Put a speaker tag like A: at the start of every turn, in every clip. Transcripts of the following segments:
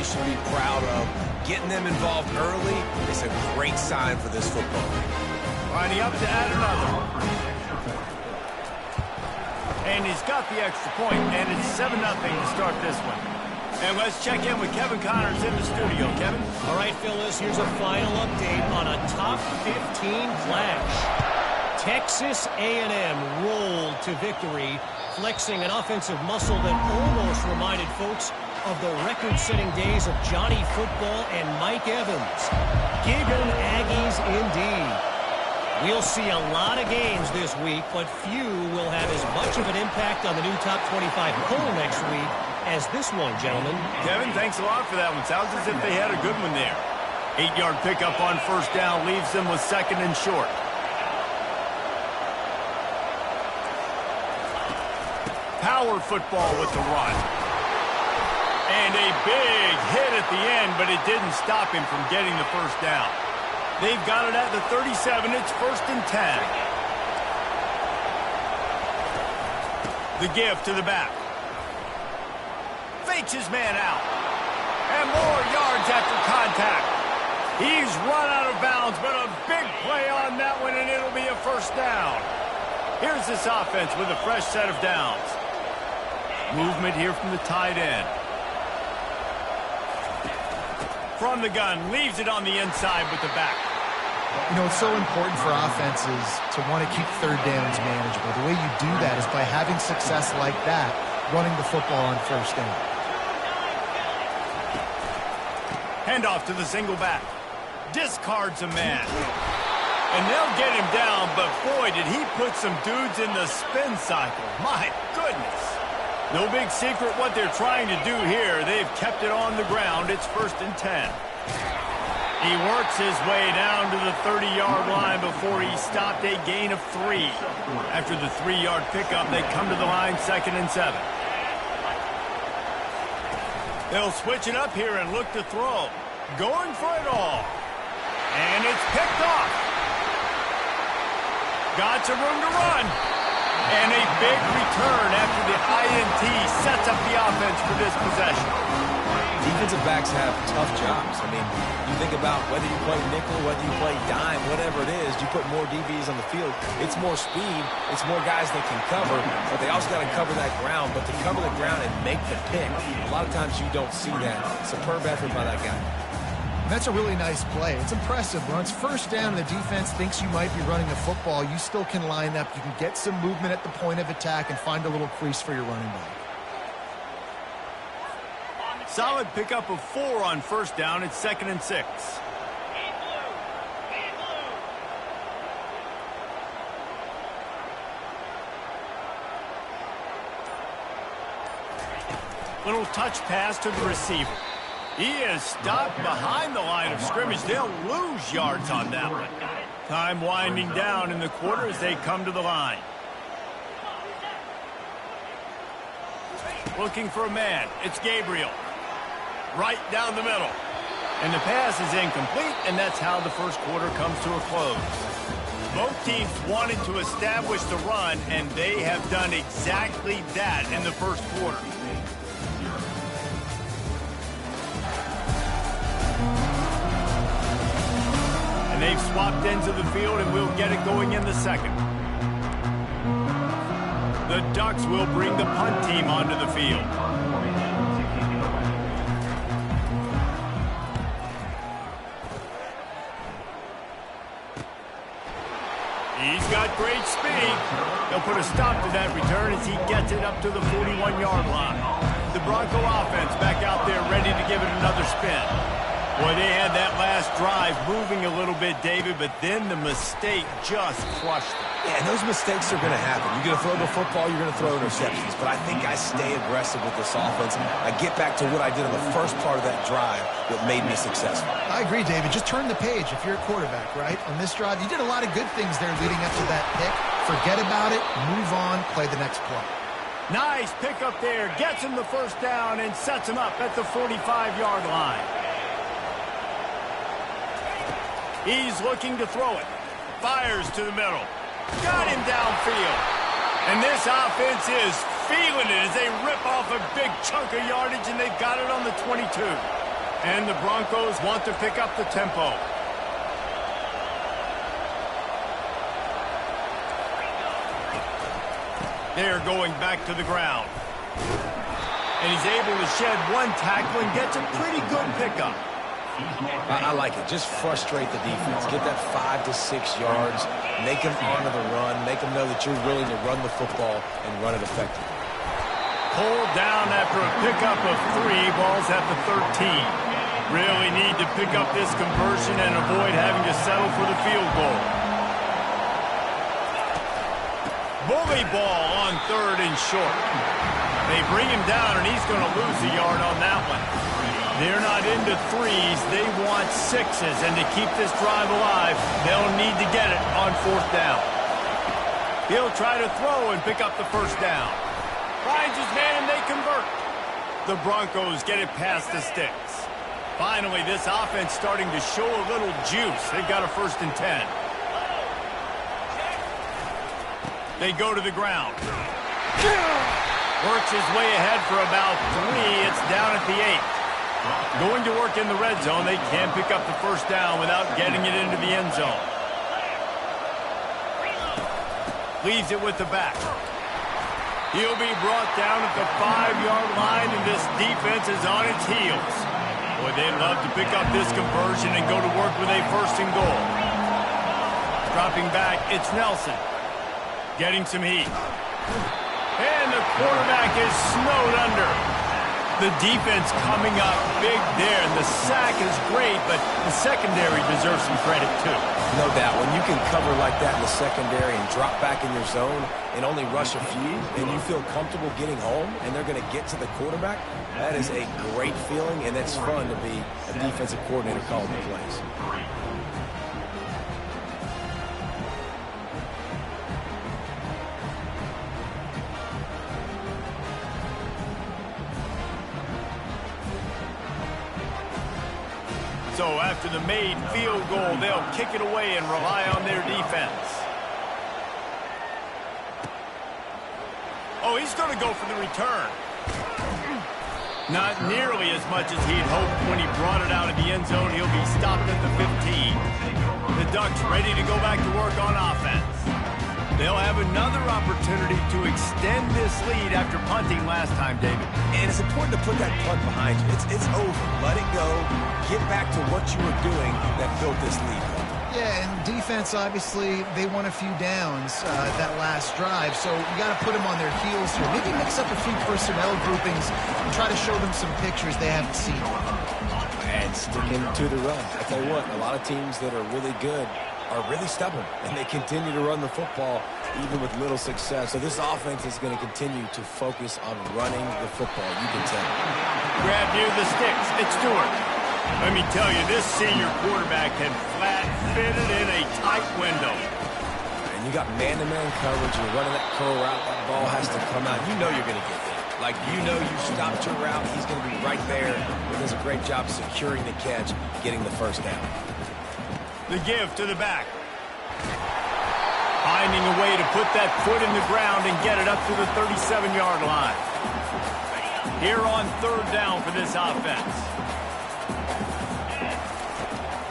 A: they should be proud of. Getting them involved early is a great sign for this football.
B: Lining up to add another. And he's got the extra point, and it's 7-0 to start this one. And let's check in with Kevin Connors in the studio. Kevin?
C: All right, Phyllis, here's a final update on a top 15 clash. Texas A&M rolled to victory, flexing an offensive muscle that almost reminded folks of the record-setting days of Johnny Football and Mike Evans. Give 'em Aggies indeed. We'll see a lot of games this week, but few will have as much of an impact on the new top 25 poll next week as this one, gentlemen.
B: Kevin, thanks a lot for that one. Sounds as if they had a good one there. 8-yard pickup on first down leaves them with 2nd and short. Power football with the run. And a big hit at the end, but it didn't stop him from getting the first down. They've got it at the 37. It's 1st and 10. The give to the back. Fakes his man out. And more yards after contact. He's run out of bounds, but a big play on that one, and it'll be a first down. Here's this offense with a fresh set of downs. Movement here from the tight end. From the gun, leaves it on the inside with the back.
D: You know, it's so important for offenses to want to keep third downs manageable. The way you do that is by having success like that, running the football on first down.
B: Handoff to the single back. Discards a man. And they'll get him down, but boy, did he put some dudes in the spin cycle. My goodness. No big secret what they're trying to do here. They've kept it on the ground. It's 1st and 10. He works his way down to the 30-yard line before he stopped, a gain of 3. After the 3-yard pickup, they come to the line 2nd and 7. They'll switch it up here and look to throw. Going for it all. And it's picked off. Got some room to run. And a big return after the INT sets up the offense for this possession.
A: Defensive backs have tough jobs. I mean, you think about whether you play nickel, whether you play dime, whatever it is, you put more DBs on the field. It's more speed. It's more guys that can cover, but they also got to cover that ground. But to cover the ground and make the pick, a lot of times you don't see that. Superb effort by that guy.
D: That's a really nice play. It's impressive. When it's first down and the defense thinks you might be running the football, you still can line up. You can get some movement at the point of attack and find a little crease for your running back.
B: Solid pickup of 4 on first down. It's 2nd and 6. Little touch pass to the receiver. He is stopped behind the line of scrimmage. They'll lose yards on that one. Time winding down in the quarter as they come to the line. Looking for a man. It's Gabriel. Right down the middle. And the pass is incomplete, and that's how the first quarter comes to a close. Both teams wanted to establish the run, and they have done exactly that in the first quarter. And they've swapped ends of the field, and we'll get it going in the second. The Ducks will bring the punt team onto the field. He's got great speed. They'll put a stop to that return as he gets it up to the 41-yard line. The Bronco offense back out there ready to give it another spin. Boy, they had that last drive moving a little bit, David, but then the mistake just crushed them.
A: Yeah, and those mistakes are going to happen. You're going to throw the football, you're going to throw interceptions. But I think I stay aggressive with this offense. I get back to what I did in the first part of that drive that made me successful.
D: I agree, David. Just turn the page if you're a quarterback, right? On this drive, you did a lot of good things there leading up to that pick. Forget about it, move on, play the next play.
B: Nice pick up there. Gets him the first down and sets him up at the 45-yard line. He's looking to throw it. Fires to the middle. Got him downfield. And this offense is feeling it as they rip off a big chunk of yardage, and they've got it on the 22. And the Broncos want to pick up the tempo. They're going back to the ground. And he's able to shed one tackle and gets a pretty good pickup.
A: I like it. Just frustrate the defense. Get that 5 to 6 yards. Make them honor the run. Make them know that you're willing to run the football and run it effectively.
B: Pulled down after a pickup of 3. Ball's at the 13. Really need to pick up this conversion and avoid having to settle for the field goal. Bully ball on 3rd and short. They bring him down, and he's going to lose a yard on that one. They're not into 3s. They want 6s, and to keep this drive alive, they'll need to get it on 4th down. He'll try to throw and pick up the 1st down. Finds his man, and they convert. The Broncos get it past the sticks. Finally, this offense starting to show a little juice. They've got a 1st and 10. They go to the ground. Works his way ahead for about 3. It's down at the 8. Going to work in the red zone. They can't pick up the 1st down without getting it into the end zone. Leaves it with the back. He'll be brought down at the 5-yard line, and this defense is on its heels. Boy, they'd love to pick up this conversion and go to work with a 1st and goal. Dropping back, it's Nelson. Getting some heat. And the quarterback is snowed under. The defense coming up big there. And the sack is great, but the secondary deserves some credit too.
A: No doubt. When you can cover like that in the secondary and drop back in your zone and only rush a few, and you feel comfortable getting home, and they're going to get to the quarterback, that is a great feeling, and it's fun to be a defensive coordinator calling the plays.
B: So after the made field goal, they'll kick it away and rely on their defense. Oh, he's going to go for the return. Not nearly as much as he'd hoped when he brought it out of the end zone. He'll be stopped at the 15. The Ducks ready to go back to work on offense. They'll have another opportunity to extend this lead after punting last time, David.
A: And it's important to put that punt behind you. It's over. Let it go. Get back to what you were doing that built this lead.
D: Yeah, and defense, obviously, they won a few downs that last drive, so you got to put them on their heels here. Maybe mix up a few personnel groupings and try to show them some pictures they haven't seen.
A: And sticking to the run. I tell you what, a lot of teams that are really good are really stubborn, and they continue to run the football even with little success. So this offense is going to continue to focus on running the football. You can tell.
B: Grab near the sticks. It's Stewart. Let me tell you, this senior quarterback can flat-fitted in a tight window.
A: And you got man-to-man coverage. You're running that curl route. That ball has to come out. You know you're going to get there. Like, you know you stopped your route. He's going to be right there. He does a great job securing the catch, getting the 1st down.
B: The give to the back. Finding a way to put that foot in the ground and get it up to the 37-yard line. Here on 3rd down for this offense.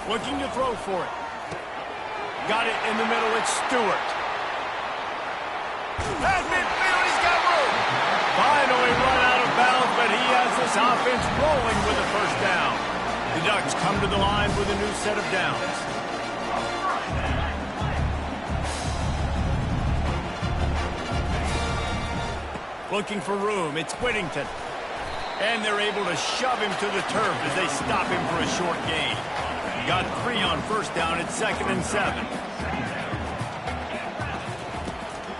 B: Looking to throw for it. Got it in the middle. It's Stewart. At midfield, he's got room. Finally run out of bounds, but he has this offense rolling with a 1st down. The Ducks come to the line with a new set of downs. Looking for room. It's Whittington. And they're able to shove him to the turf as they stop him for a short gain. Got 3 on 1st down at 2nd and 7.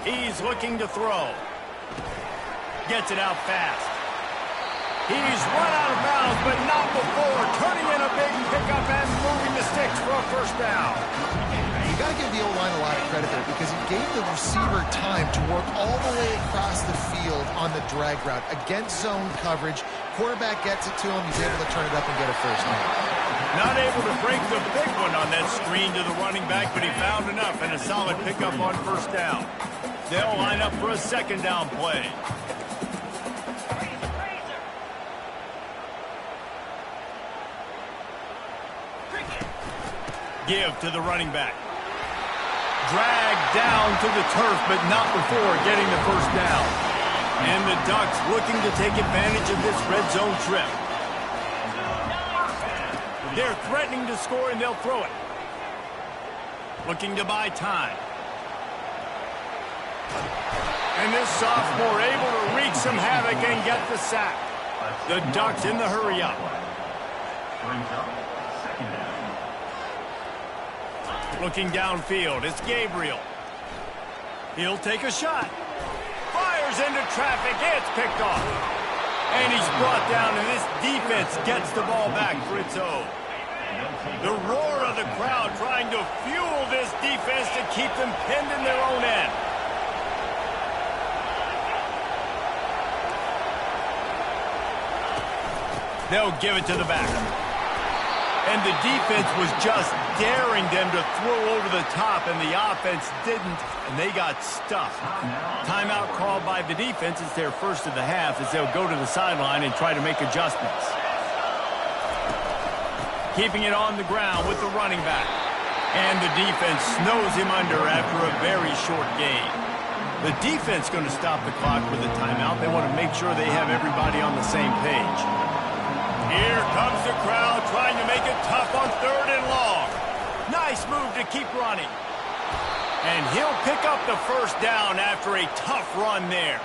B: He's looking to throw. Gets it out fast. He's run out of bounds, but not before. Turning in a big pickup and moving the sticks for a 1st down.
D: You got to give the O-line a lot of credit there because he gave the receiver time to work all the way across the field on the drag route against zone coverage. Quarterback gets it to him. He's able to turn it up and get a 1st down.
B: Not able to break the big one on that screen to the running back, but he found enough and a solid pickup on 1st down. They'll line up for a 2nd down play. give to the running back. Dragged down to the turf, but not before getting the first down. And the Ducks looking to take advantage of this red zone trip. They're threatening to score, and they'll throw it. Looking to buy time. And this sophomore able to wreak some havoc and get the sack. The Ducks in the hurry up. Looking downfield, it's Gabriel. He'll take a shot. Fires into traffic, it's picked off. And he's brought down, and this defense gets the ball back for its own. The roar of the crowd trying to fuel this defense to keep them pinned in their own end. They'll give it to the back. And the defense was just daring them to throw over the top, and the offense didn't, and they got stuffed. Timeout called by the defense. It's their first of the half as they'll go to the sideline and try to make adjustments. Keeping it on the ground with the running back. And the defense snows him under after a very short game. The defense going to stop the clock with a timeout. They want to make sure they have everybody on the same page. Here comes the crowd trying to make it tough on 3rd and long. Nice move to keep running. And he'll pick up the first down after a tough run there.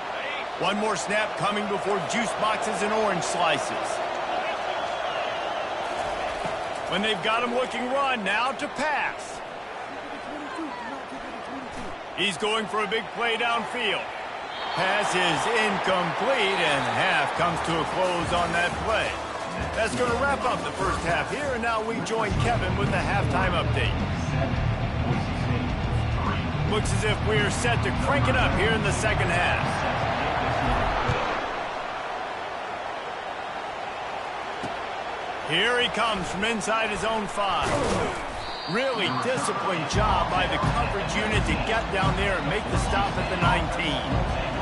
B: One more snap coming before juice boxes and orange slices. When they've got him looking run, now to pass. He's going for a big play downfield. Pass is incomplete, and half comes to a close on that play. That's going to wrap up the first half here, and now we join Kevin with the halftime update. Looks as if we're set to crank it up here in the second half. Here he comes from inside his own 5. Really disciplined job by the coverage unit to get down there and make the stop at the 19.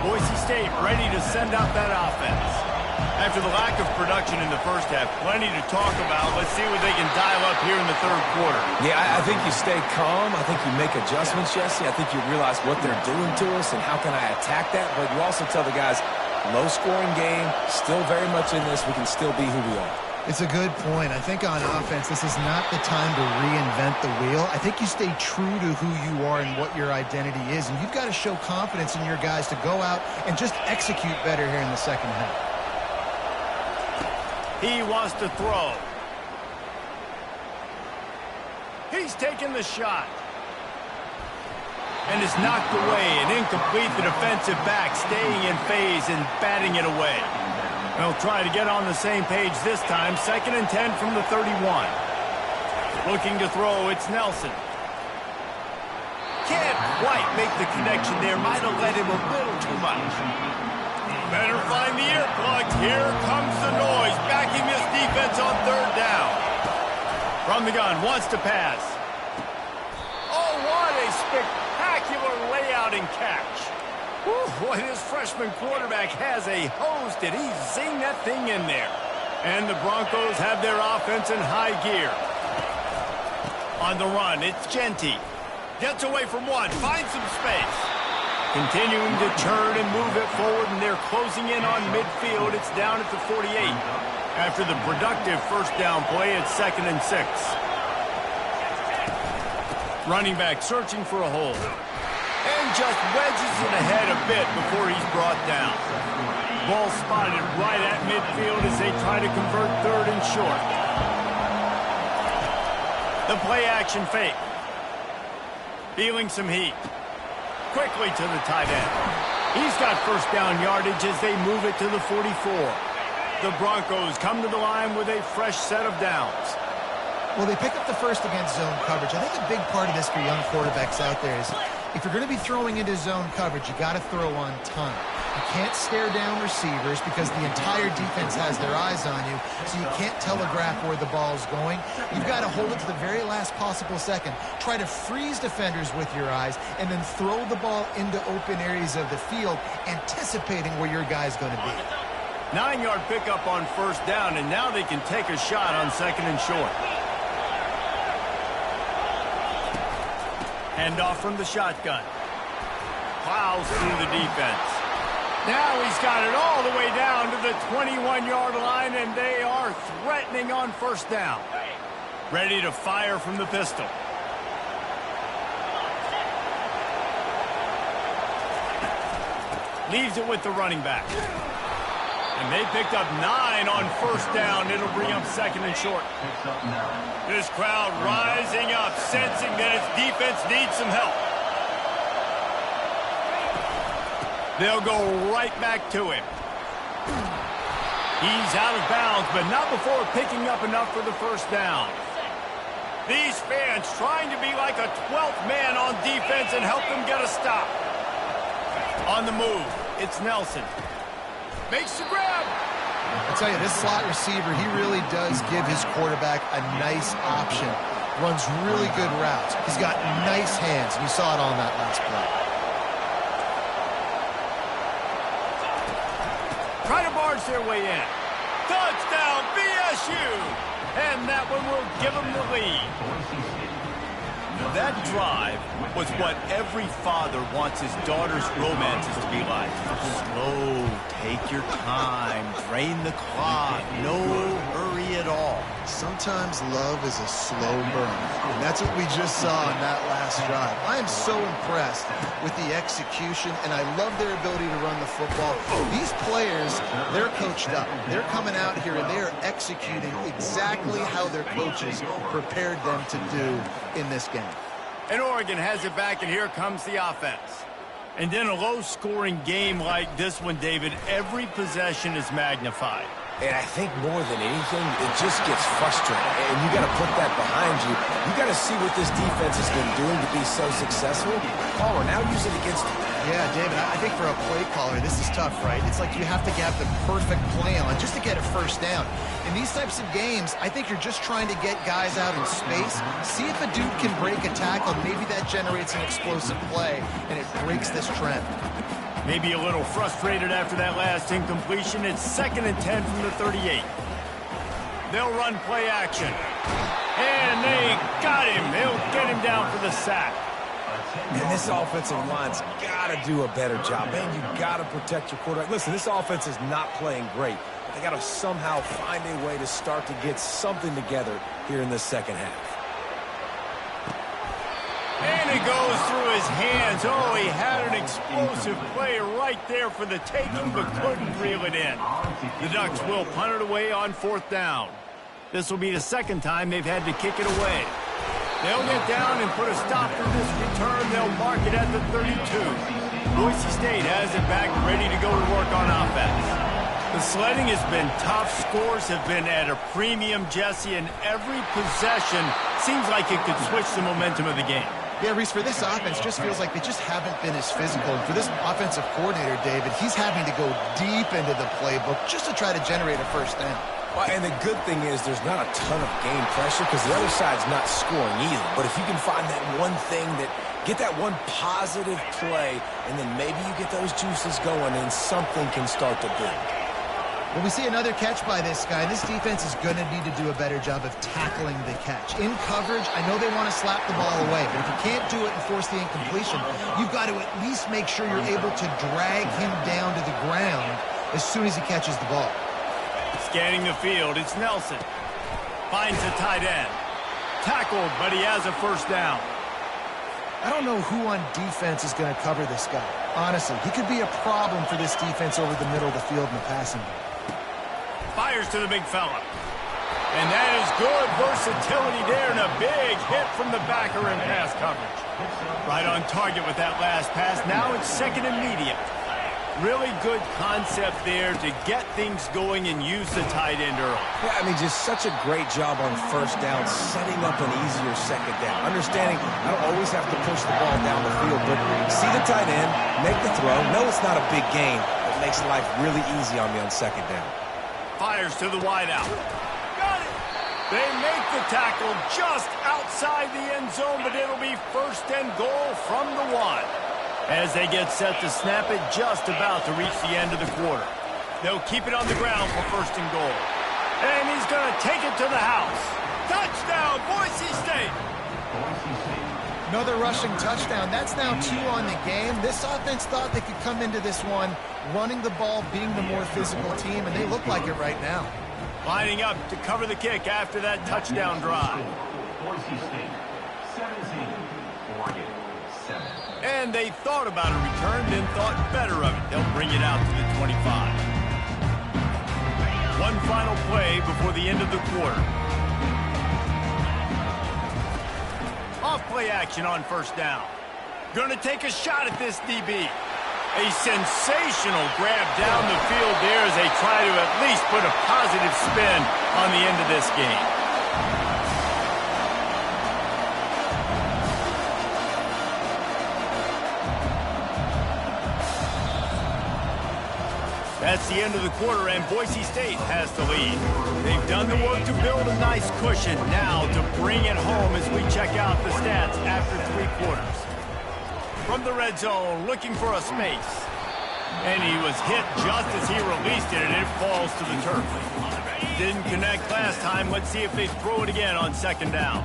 B: Boise State ready to send out that offense. After the lack of production in the first half, plenty to talk about. Let's see what they can dial up here in the third quarter.
A: Yeah, I think you stay calm. I think you make adjustments, Jesse. I think you realize what they're doing to us and how can I attack that. But you also tell the guys, low-scoring game, still very much in this. We can still be who we are.
D: It's a good point. I think on offense, this is not the time to reinvent the wheel. I think you stay true to who you are and what your identity is. And you've got to show confidence in your guys to go out and just execute better here in the second half.
B: He wants to throw. He's taking the shot. And it's knocked away and incomplete. The defensive back staying in phase and batting it away. They'll try to get on the same page this time. 2nd and 10 from the 31. Looking to throw, it's Nelson. Can't quite make the connection there. Might have led him a little too much. Better find the earplugs. Here comes the noise, backing this defense on 3rd down. From the gun, wants to pass. Oh, what a spectacular layout and catch. Whew, boy, this freshman quarterback has a hose. Did he zing that thing in there? And the Broncos have their offense in high gear. On the run, it's Genty. Gets away from one, finds some space. Continuing to turn and move it forward, and they're closing in on midfield. It's down at the 48. After the productive first down play, it's 2nd and 6. Running back searching for a hole. And just wedges it ahead a bit before he's brought down. Ball spotted right at midfield as they try to convert 3rd and short. The play action fake. Feeling some heat. Quickly to the tight end. He's got first down yardage as they move it to the 44. The Broncos come to the line with a fresh set of downs.
D: Well, they pick up the first against zone coverage. I think a big part of this for young quarterbacks out there is if you're going to be throwing into zone coverage, you got to throw on time. You can't stare down receivers because the entire defense has their eyes on you, so you can't telegraph where the ball's going. You've got to hold it to the very last possible second. Try to freeze defenders with your eyes, and then throw the ball into open areas of the field, anticipating where your guy's going to be.
B: 9-yard pickup on first down, and now they can take a shot on 2nd and short. Handoff from the shotgun. Plows through the defense. Now he's got it all the way down to the 21-yard line, and they are threatening on first down. Ready to fire from the pistol. Leaves it with the running back. And they picked up 9 on first down. It'll bring up second and short. This crowd rising up, sensing that its defense needs some help. They'll go right back to him. He's out of bounds, but not before picking up enough for the first down. These fans trying to be like a 12th man on defense and help them get a stop. On the move, it's Nelson. Makes the grab.
D: I'll tell you, this slot receiver, he really does give his quarterback a nice option. Runs really good routes. He's got nice hands, and you saw it on that last play.
B: Try to barge their way in. Touchdown, BSU! And that one will give them the lead. That drive was what every father wants his daughter's romances to be like. Slow, take your time, drain the clock, no hurry at all.
D: Sometimes love is a slow burn, and that's what we just saw in that last drive. I am so impressed with the execution, and I love their ability to run the football. These players, they're coached up. They're coming out here, and they are executing exactly how their coaches prepared them to do in this game.
B: And Oregon has it back, and here comes the offense. And in a low-scoring game like this one, David, every possession is magnified.
A: And I think more than anything, it just gets frustrating. And you got to put that behind you. You got to see what this defense has been doing to be so successful. Caller, now use it against them.
D: Yeah, David, I think for a play caller, this is tough, right? It's like you have to have the perfect play on just to get a first down. In these types of games, I think you're just trying to get guys out in space, see if a dude can break a tackle. Maybe that generates an explosive play, and it breaks this trend.
B: Maybe a little frustrated after that last incompletion. It's 2nd and 10 from the 38. They'll run play action. And they got him. They'll get him down for the sack.
A: And this offensive line's got to do a better job. Man, you got to protect your quarterback. Listen, this offense is not playing great. They got to somehow find a way to start to get something together here in this second half.
B: And it goes through his hands. Oh, he had an explosive play right there for the taking, but couldn't reel it in. The Ducks will punt it away on 4th down. This will be the second time they've had to kick it away. They'll get down and put a stop to this return. They'll mark it at the 32. Boise State has it back, ready to go to work on offense. The sledding has been tough. Scores have been at a premium, Jesse, and every possession seems like it could switch the momentum of the game.
D: Yeah, Reese, for this offense, just feels like they just haven't been as physical. And for this offensive coordinator, David, he's having to go deep into the playbook just to try to generate a first down.
A: Well, and the good thing is there's not a ton of game pressure because the other side's not scoring either. But if you can find that one thing get that one positive play, and then maybe you get those juices going and something can start to build.
D: Well, we see another catch by this guy. This defense is going to need to do a better job of tackling the catch. In coverage, I know they want to slap the ball away, but if you can't do it and force the incompletion, you've got to at least make sure you're able to drag him down to the ground as soon as he catches the ball.
B: Scanning the field, it's Nelson. Finds a tight end. Tackled, but he has a first down.
D: I don't know who on defense is going to cover this guy. Honestly, he could be a problem for this defense over the middle of the field in the passing game.
B: Fires to the big fella. And that is good versatility there, and a big hit from the backer in pass coverage. Right on target with that last pass. Now it's 2nd and medium. Really good concept there to get things going and use the tight end early.
A: Yeah, I mean, just such a great job on first down, setting up an easier second down. Understanding I don't always have to push the ball down the field, but see the tight end, make the throw. No, it's not a big gain. It makes life really easy on me on second down.
B: Fires to the wideout. Got it! They make the tackle just outside the end zone, but it'll be 1st and goal from the 1. As they get set to snap it, just about to reach the end of the quarter. They'll keep it on the ground for 1st and goal. And he's going to take it to the house. Touchdown, Boise State!
D: Another rushing touchdown. That's now 2 on the game. This offense thought they could come into this one running the ball, being the more physical team, and they look like it right now.
B: Lining up to cover the kick after that touchdown drive. And they thought about a return, then thought better of it. They'll bring it out to the 25. One final play before the end of the quarter. Off play action on first down. Gonna take a shot at this DB. A sensational grab down the field there as they try to at least put a positive spin on the end of this game. That's the end of the quarter, and Boise State has the lead. They've done the work to build a nice cushion. Now to bring it home as we check out the stats after 3 quarters. From the red zone, looking for a space. And he was hit just as he released it, and it falls to the turf. Didn't connect last time. Let's see if they throw it again on second down.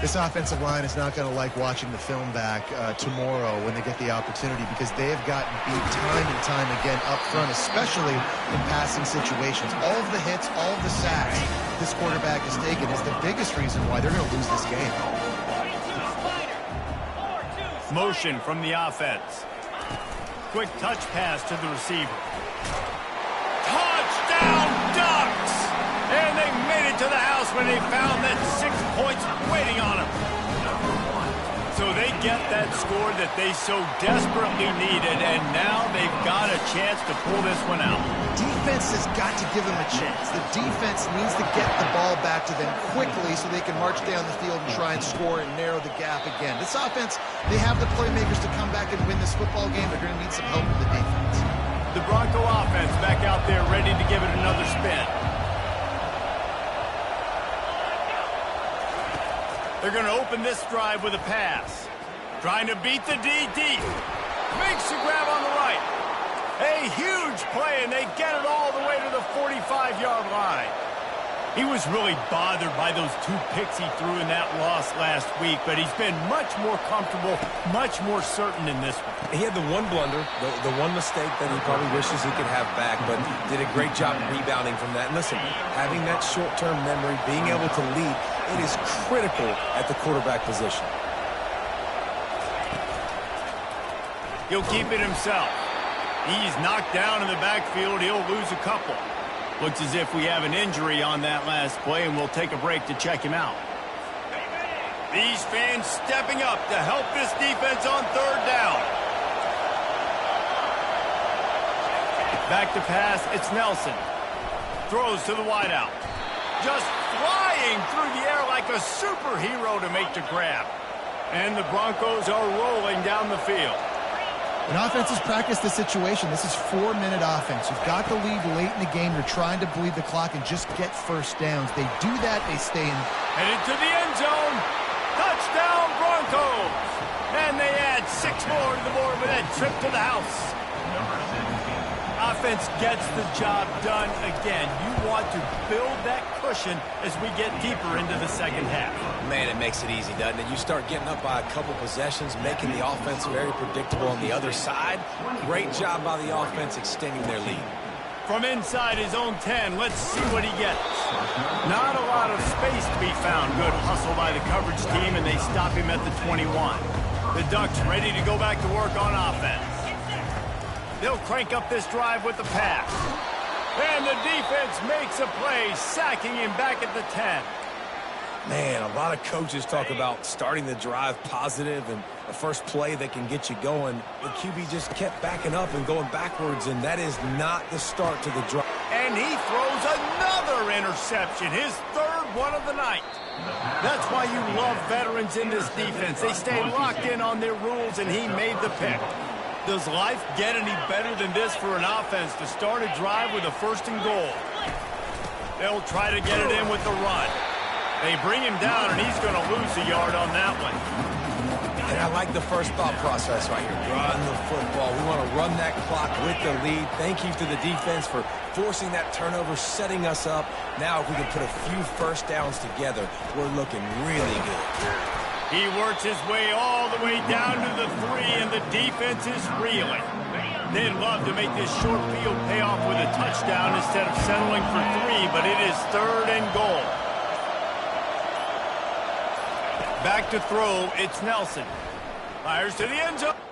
D: This offensive line is not going to like watching the film back tomorrow when they get the opportunity, because they have gotten beat time and time again up front, especially in passing situations. All of the hits, all of the sacks this quarterback has taken is the biggest reason why they're going to lose this game.
B: Motion from the offense. Quick touch pass to the receiver. Touchdown Ducks! And they made it to the house when they found that 6 points waiting on them. So they get that score that they so desperately needed, and now they've got a chance to pull this one out.
D: Defense has got to give them a chance. The defense needs to get the ball back to them quickly so they can march down the field and try and score and narrow the gap again. This offense, they have the playmakers to come back and win this football game. They're going to need some help from the defense.
B: The Bronco offense back out there ready to give it another spin. They're going to open this drive with a pass. Trying to beat the D deep. Makes the grab on the right. A huge play, and they get it all the way to the 45-yard line. He was really bothered by those 2 picks he threw in that loss last week, but he's been much more comfortable, much more certain in this one.
A: He had the one blunder, the one mistake that he probably wishes he could have back, but did a great job rebounding from that. And listen, having that short-term memory, being able to lead, it is critical at the quarterback position.
B: He'll keep it himself. He's knocked down in the backfield. He'll lose a couple. Looks as if we have an injury on that last play, and we'll take a break to check him out. These fans stepping up to help this defense on third down. Back to pass, it's Nelson. Throws to the wideout. Just flying through the air like a superhero to make the grab. And the Broncos are rolling down the field.
D: An offense has practiced the situation. This is 4-minute offense. You've got the lead late in the game. You're trying to bleed the clock and just get first downs. They do that, they stay in.
B: Headed to the end zone. Touchdown Broncos. And they add 6 more to the board with that trip to the house. Offense gets the job done again. You want to build that cushion as we get deeper into the second half.
A: Man, it makes it easy, doesn't it? You start getting up by a couple possessions, making the offense very predictable on the other side. Great job by the offense extending their lead.
B: From inside his own 10, let's see what he gets. Not a lot of space to be found. Good hustle by the coverage team, and they stop him at the 21. The Ducks ready to go back to work on offense. They'll crank up this drive with the pass. And the defense makes a play, sacking him back at the 10.
A: Man, a lot of coaches talk about starting the drive positive and the first play that can get you going. The QB just kept backing up and going backwards, and that is not the start to the drive.
B: And he throws another interception, his 3rd one of the night. That's why you love veterans in this defense. They stay locked in on their rules, and he made the pick. Does life get any better than this for an offense to start a drive with a 1st and goal? They'll try to get it in with the run. They bring him down, and he's going to lose a yard on that one.
A: And I like the first thought process right here. Run the football. We want to run that clock with the lead. Thank you to the defense for forcing that turnover, setting us up. Now if we can put a few first downs together, we're looking really good.
B: He works his way all the way down to the 3, and the defense is reeling. They'd love to make this short field pay off with a touchdown instead of settling for 3, but it is 3rd and goal. Back to throw, it's Nelson. Fires to the end zone.